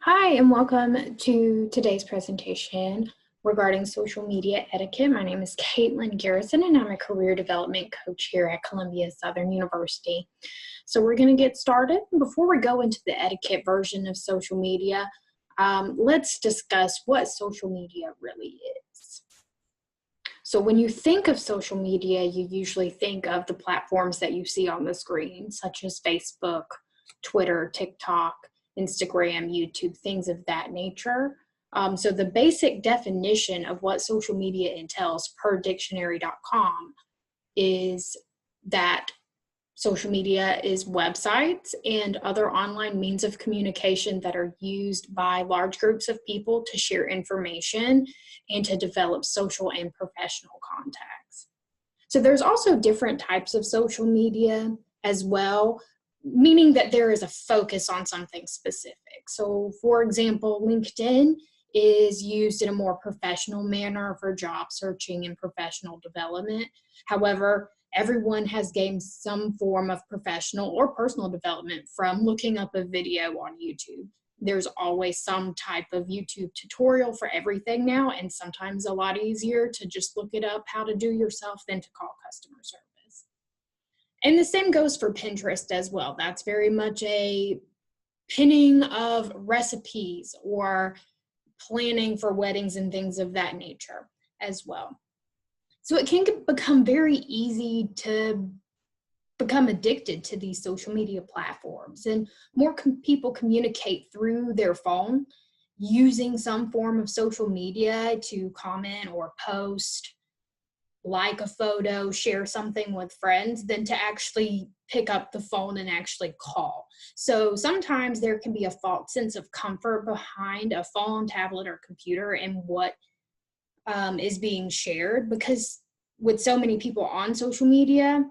Hi, and welcome to today's presentation regarding social media etiquette. My name is Caitlin Garrison, and I'm a career development coach here at Columbia Southern University. So we're going to get started. Before we go into the etiquette version of social media, let's discuss what social media really is. So when you think of social media, you usually think of the platforms that you see on the screen, such as Facebook, Twitter, TikTok, Instagram, YouTube, things of that nature. So the basic definition of what social media entails per dictionary.com is that social media is websites and other online means of communication that are used by large groups of people to share information and to develop social and professional contacts. So there's also different types of social media as well, meaning that there is a focus on something specific. So for example, LinkedIn is used in a more professional manner for job searching and professional development. However, everyone has gained some form of professional or personal development from looking up a video on YouTube. There's always some type of YouTube tutorial for everything now, and sometimes a lot easier to just look it up how to do yourself than to call customer service. And the same goes for Pinterest as well. That's very much a pinning of recipes or planning for weddings and things of that nature as well. So it can become very easy to become addicted to these social media platforms, and more people communicate through their phone using some form of social media to comment or post, like a photo, share something with friends, than to actually pick up the phone and actually call. So sometimes there can be a false sense of comfort behind a phone, tablet, or computer and what is being shared, because with so many people on social media,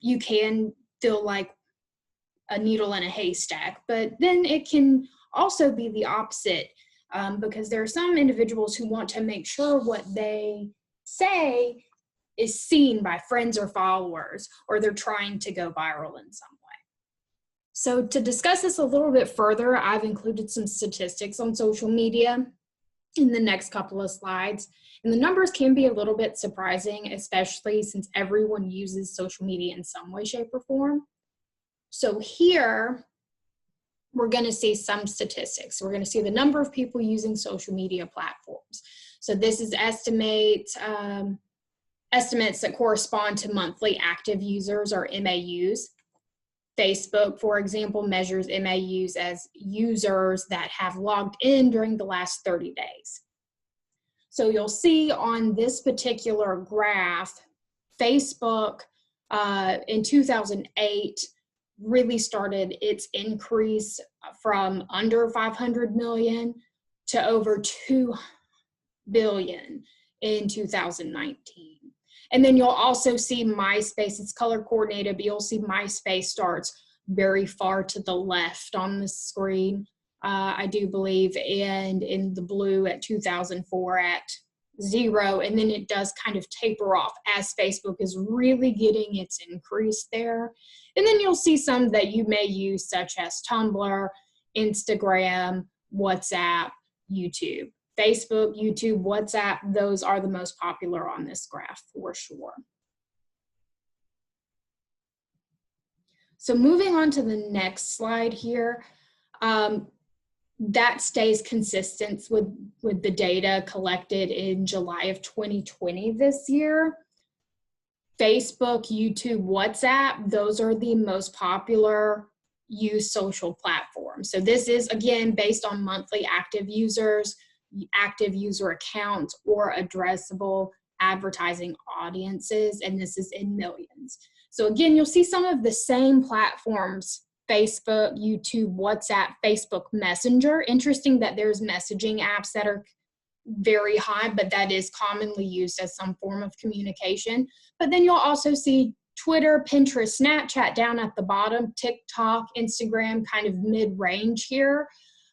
you can feel like a needle in a haystack. But then it can also be the opposite, because there are some individuals who want to make sure what they say is seen by friends or followers, or they're trying to go viral in some way. So to discuss this a little bit further, I've included some statistics on social media in the next couple of slides. And the numbers can be a little bit surprising, especially since everyone uses social media in some way, shape, or form. So here, we're going to see some statistics. We're going to see the number of people using social media platforms. So this is estimates that correspond to monthly active users, or MAUs. Facebook, for example, measures MAUs as users that have logged in during the last 30 days. So you'll see on this particular graph, Facebook in 2008 really started its increase from under 500 million to over 2 billion in 2019. And then you'll also see MySpace, it's color coordinated, but you'll see MySpace starts very far to the left on the screen, I do believe, and in the blue at 2004 at 0, and then it does kind of taper off as Facebook is really getting its increase there. And then you'll see some that you may use, such as Tumblr, Instagram, WhatsApp, YouTube. Facebook, YouTube, WhatsApp, those are the most popular on this graph for sure. So moving on to the next slide here, that stays consistent with the data collected in July of 2020 this year. Facebook, YouTube, WhatsApp, those are the most popular used social platforms. So this is, again, based on monthly active users, active user accounts, or addressable advertising audiences, and this is in millions. So again, you'll see some of the same platforms: Facebook, YouTube, WhatsApp, Facebook Messenger. Interesting that there's messaging apps that are very high, but that is commonly used as some form of communication. But then you'll also see Twitter, Pinterest, Snapchat down at the bottom, TikTok, Instagram kind of mid-range here.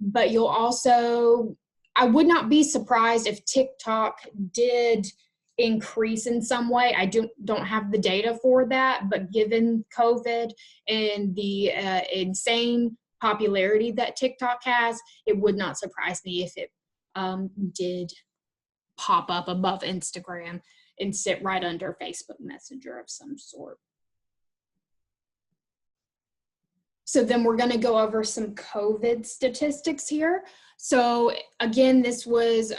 But you'll also, I would not be surprised if TikTok did increase in some way. I don't have the data for that, but given COVID and the insane popularity that TikTok has, it would not surprise me if it did pop up above Instagram and sit right under Facebook Messenger of some sort. So then we're going to go over some COVID statistics here. So again, this was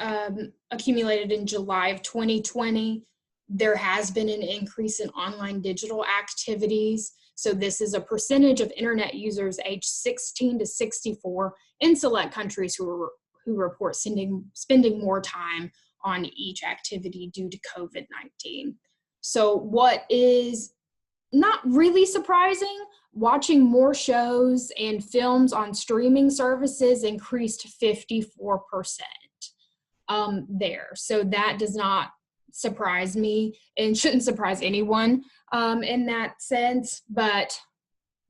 accumulated in July of 2020. There has been an increase in online digital activities. So this is a percentage of internet users aged 16 to 64 in select countries who report spending more time on each activity due to COVID-19. So what is not really surprising, watching more shows and films on streaming services increased 54% there. So that does not surprise me and shouldn't surprise anyone in that sense. But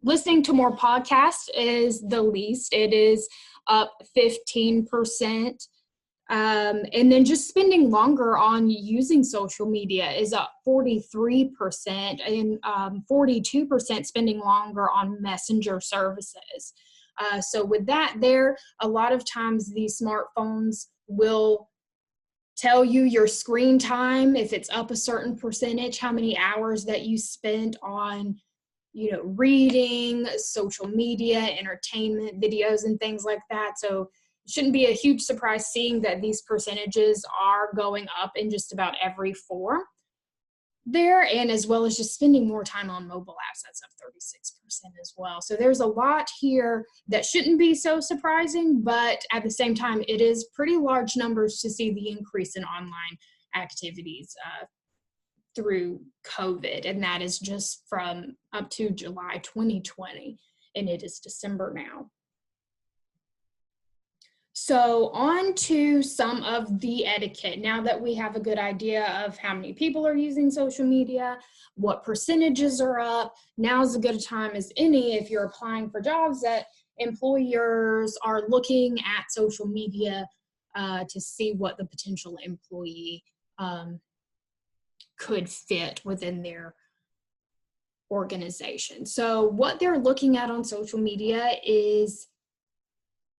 listening to more podcasts is the least. It is up 15%. And then just spending longer on using social media is up 43%, and 42% spending longer on messenger services. So with that there, a lot of times these smartphones will tell you your screen time, if it's up a certain percentage, how many hours that you spent on, reading, social media, entertainment, videos, and things like that. So it shouldn't be a huge surprise seeing that these percentages are going up in just about every form there, and as well as just spending more time on mobile apps. That's up 36% as well. So there's a lot here that shouldn't be so surprising, but at the same time, it is pretty large numbers to see the increase in online activities through COVID, and that is just from up to July 2020, and it is December now. So on to some of the etiquette. Now that we have a good idea of how many people are using social media, what percentages are up, now's as good a time as any if you're applying for jobs that employers are looking at social media to see what the potential employee could fit within their organization. So what they're looking at on social media is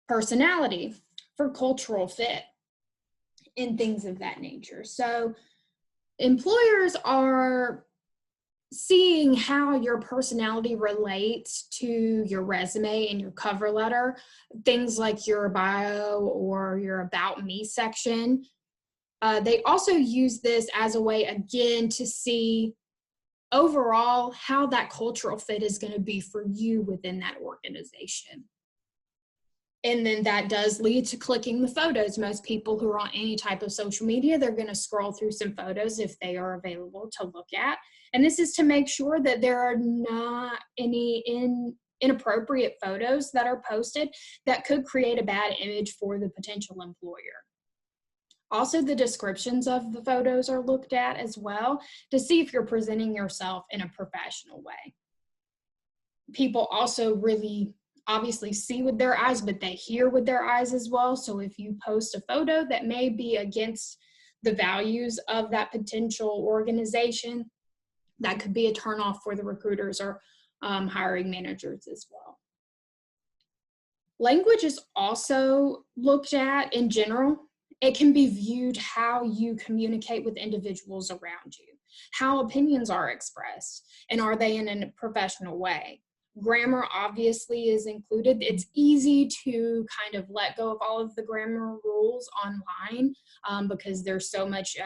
personality for cultural fit and things of that nature. So employers are seeing how your personality relates to your resume and your cover letter, things like your bio or your about me section. They also use this as a way, again, to see overall how that cultural fit is going to be for you within that organization. And then that does lead to clicking the photos. Most people who are on any type of social media, they're going to scroll through some photos if they are available to look at. And this is to make sure that there are not any inappropriate photos that are posted that could create a bad image for the potential employer. Also, the descriptions of the photos are looked at as well to see if you're presenting yourself in a professional way. People also really obviously see with their eyes, but they hear with their eyes as well. So if you post a photo that may be against the values of that potential organization, that could be a turnoff for the recruiters or hiring managers as well. Language is also looked at in general. It can be viewed how you communicate with individuals around you, how opinions are expressed, and are they in a professional way. Grammar obviously is included. It's easy to kind of let go of all of the grammar rules online because there's so much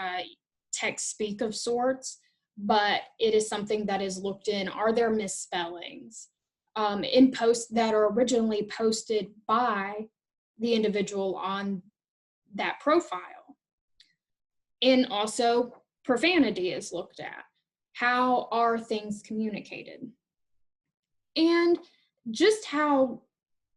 text speak of sorts, but it is something that is looked in. Are there misspellings in posts that are originally posted by the individual on that profile? And also profanity is looked at. How are things communicated? And just how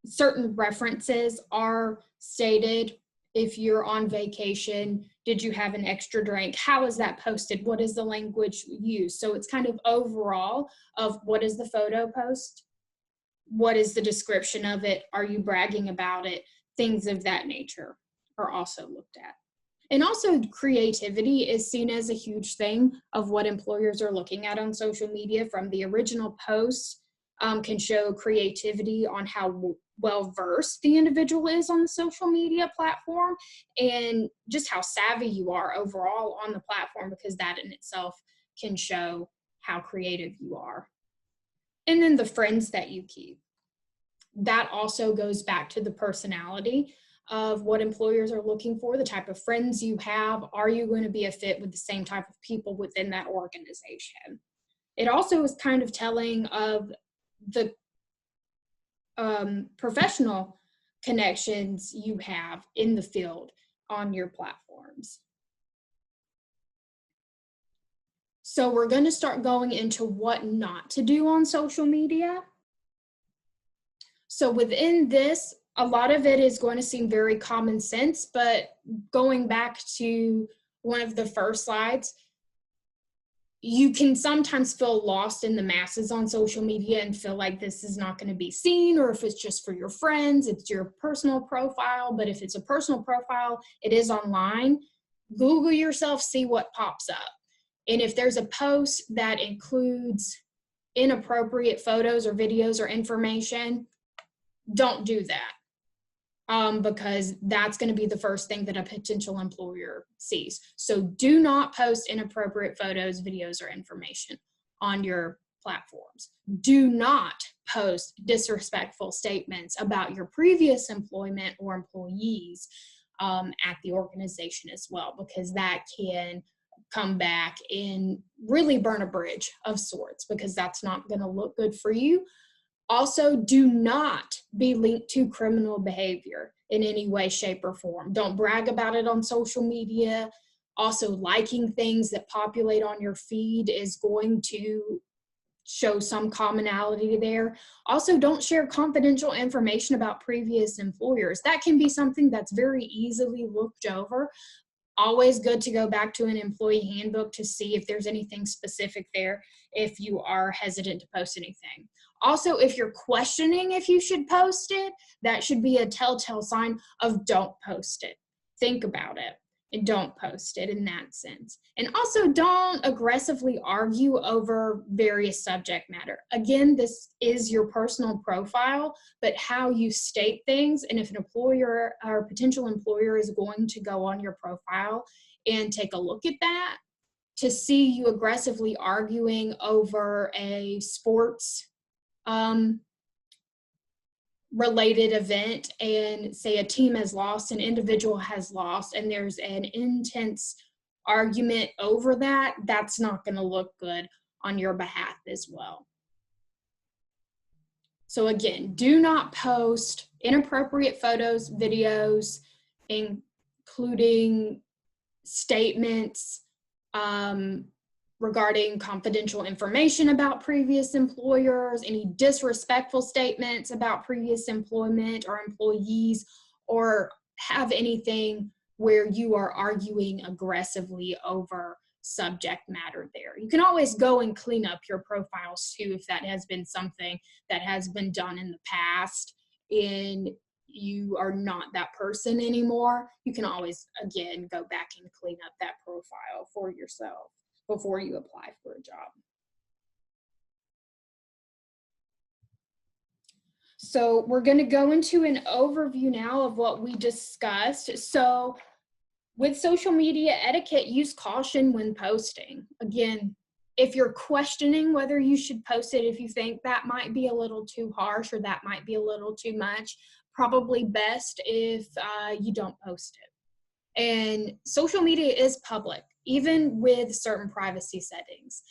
certain references are stated. If you're on vacation, did you have an extra drink? How is that posted? What is the language used? So it's kind of overall of what is the photo post? What is the description of it? Are you bragging about it? Things of that nature are also looked at. And also creativity is seen as a huge thing of what employers are looking at on social media. From the original post can show creativity on how well versed the individual is on the social media platform, and just how savvy you are overall on the platform, because that in itself can show how creative you are. And then the friends that you keep. That also goes back to the personality of what employers are looking for, the type of friends you have. Are you going to be a fit with the same type of people within that organization? It also is kind of telling of the professional connections you have in the field on your platforms. So we're going to start going into what not to do on social media. So within this, a lot of it is going to seem very common sense, but going back to one of the first slides, you can sometimes feel lost in the masses on social media and feel like this is not going to be seen, or if it's just for your friends, it's your personal profile. But if it's a personal profile, it is online. Google yourself, see what pops up. And if there's a post that includes inappropriate photos or videos or information, don't do that. Because that's going to be the first thing that a potential employer sees. So do not post inappropriate photos, videos, or information on your platforms. Do not post disrespectful statements about your previous employment or employees at the organization as well, because that can come back and really burn a bridge of sorts, because that's not going to look good for you. Also, do not be linked to criminal behavior in any way, shape, or form. Don't brag about it on social media. Also, liking things that populate on your feed is going to show some commonality there. Also, don't share confidential information about previous employers. That can be something that's very easily looked over. Always good to go back to an employee handbook to see if there's anything specific there if you are hesitant to post anything. Also, if you're questioning if you should post it, that should be a telltale sign of don't post it. Think about it and don't post it in that sense. And also, don't aggressively argue over various subject matter. Again, this is your personal profile, but how you state things, and if an employer or potential employer is going to go on your profile and take a look at that, to see you aggressively arguing over a sports related event, and say a team has lost, an individual has lost, and there's an intense argument over that, that's not going to look good on your behalf as well. So again, do not post inappropriate photos, videos, including statements regarding confidential information about previous employers, any disrespectful statements about previous employment or employees, or have anything where you are arguing aggressively over subject matter there. You can always go and clean up your profiles too if that has been something that has been done in the past and you are not that person anymore. You can always, again, go back and clean up that profile for yourself before you apply for a job. So we're going to go into an overview now of what we discussed. So with social media etiquette, use caution when posting. Again, if you're questioning whether you should post it, if you think that might be a little too harsh or that might be a little too much, probably best if you don't post it. And social media is public, even with certain privacy settings.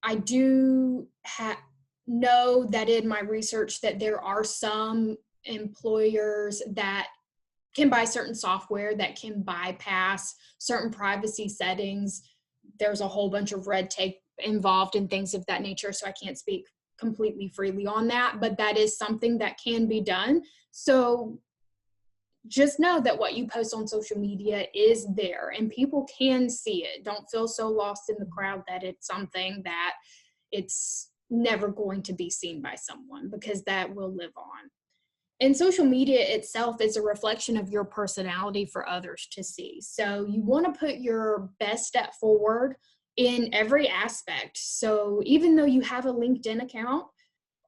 I do know that in my research that there are some employers that can buy certain software that can bypass certain privacy settings. There's a whole bunch of red tape involved and things of that nature, so I can't speak completely freely on that, but that is something that can be done. So just know that what you post on social media is there and people can see it. Don't feel so lost in the crowd that it's something that it's never going to be seen by someone, because that will live on. And social media itself is a reflection of your personality for others to see. So you want to put your best step forward in every aspect. So even though you have a LinkedIn account,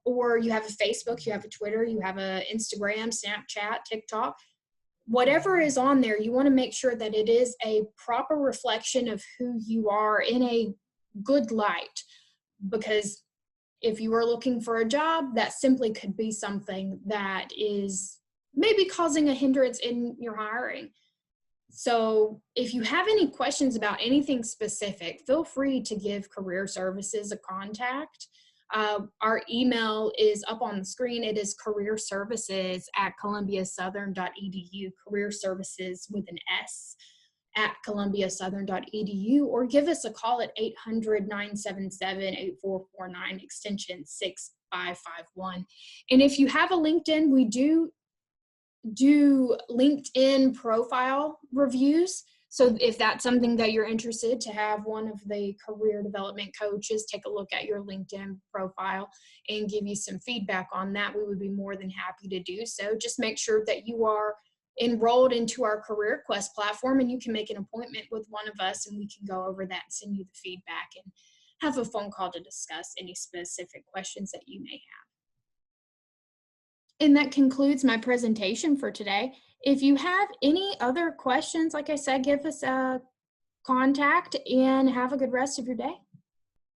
or you have a Facebook, you have a Twitter, you have a Instagram, Snapchat, TikTok, whatever is on there, you want to make sure that it is a proper reflection of who you are in a good light. Because if you are looking for a job, that simply could be something that is maybe causing a hindrance in your hiring. So if you have any questions about anything specific, feel free to give Career Services a contact. Our email is up on the screen. It is careerservices@columbiasouthern.edu, career services with an S at columbiasouthern.edu, or give us a call at 800-977-8449, extension 6551. And if you have a LinkedIn, we do LinkedIn profile reviews. So if that's something that you're interested to have one of the career development coaches take a look at your LinkedIn profile and give you some feedback on that, we would be more than happy to do so. Just make sure that you are enrolled into our Career Quest platform, and you can make an appointment with one of us and we can go over that and send you the feedback and have a phone call to discuss any specific questions that you may have. And that concludes my presentation for today. If you have any other questions, like I said, give us a contact and have a good rest of your day.